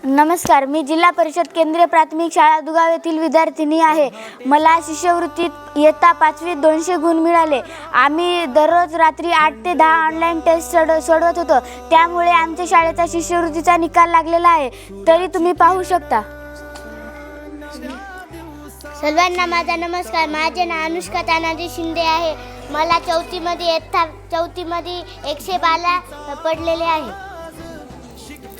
नमस्कार, मी जिल्हा परिषद केंद्रीय प्राथमिक शाळा दुगाव येथील विद्यार्थिनी आहे. मला शिष्यवृत्तीत इयत्ता 5वीत 200 गुण मिळाले. आम्ही दररोज रात्री 8 ते 10 ऑनलाईन टेस्ट सोडवत होतो. त्यामुळे आमच्या शाळेचा शिष्यवृत्तीचा निकाल लागलेला आहे. तरी तुम्ही पाहू शकता. सर्वांना माझा नमस्कार. माझे नाव अनुष्का तानाजी शिंदे आहे. मला इयत्ता चौथीमध्ये 112 पडलेले आहे.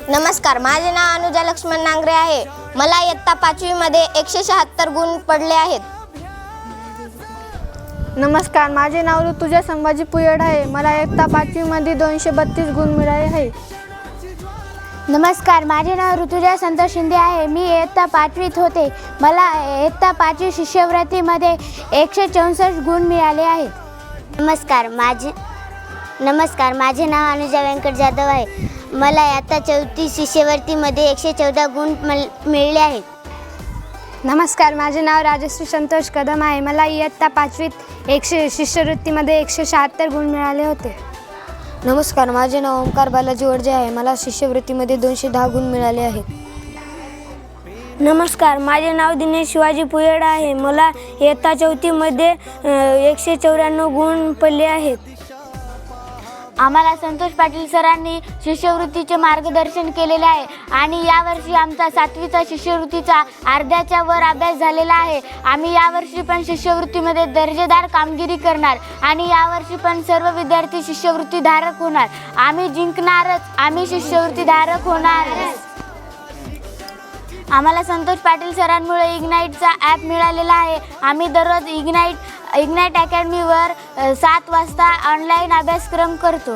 नमस्कार, माझे नाव अनुजा लक्ष्मण नांगरे आहे. मला इयत्ता 5वीमध्ये 176 गुण पडले आहेत. नमस्कार, माझे नाव ऋतुजा संभाजी पुयड आहे. मला इयत्ता 5वीमध्ये 232 गुण मिळाले आहे. नमस्कार, माझे नाव ऋतुजा संतोष शिंदे आहे. मी इयत्ता 5वीत होते. मला इयत्ता 5वी शिष्यवृत्तीमध्ये 164 गुण मिळाले आहेत. नमस्कार, माझे नाव अनुजा व्यंकट जाधव आहे. मला इयत्ता 4थी शिष्यवृत्तीमध्ये 114 गुण मिळाले आहेत. नमस्कार, माझे नाव राजश्री संतोष कदम आहे. मला इयत्ता 5वीत शिष्यवृत्तीमध्ये 176 गुण मिळाले होते. नमस्कार, माझे नाव ओंकार बालाजी वडजे आहे. मला शिष्यवृत्तीमध्ये 210 गुण मिळाले आहेत. नमस्कार, माझे नाव दिनेश शिवाजी पुयड आहे. मला इयत्ता 4थीमध्ये 194 गुण पडले आहेत. आम्हाला संतोष पाटील सरांनी शिष्यवृत्तीचे मार्गदर्शन केलेले आहे आणि यावर्षी आमचा 7वीचा शिष्यवृत्तीचा अर्ध्याच्या वर अभ्यास झालेला आहे. आम्ही यावर्षी पण शिष्यवृत्तीमध्ये दर्जेदार कामगिरी करणार आणि यावर्षी पण सर्व विद्यार्थी शिष्यवृत्तीधारक होणार. आम्ही जिंकणारच. आम्ही शिष्यवृत्तीधारक होणारच. आम्हाला संतोष पाटील सरांमुळे इग्नाईटचा ॲप मिळालेला आहे. आम्ही दररोज इग्नाईट अकॅडमीवर 7 वाजता ऑनलाईन अभ्यासक्रम करतो.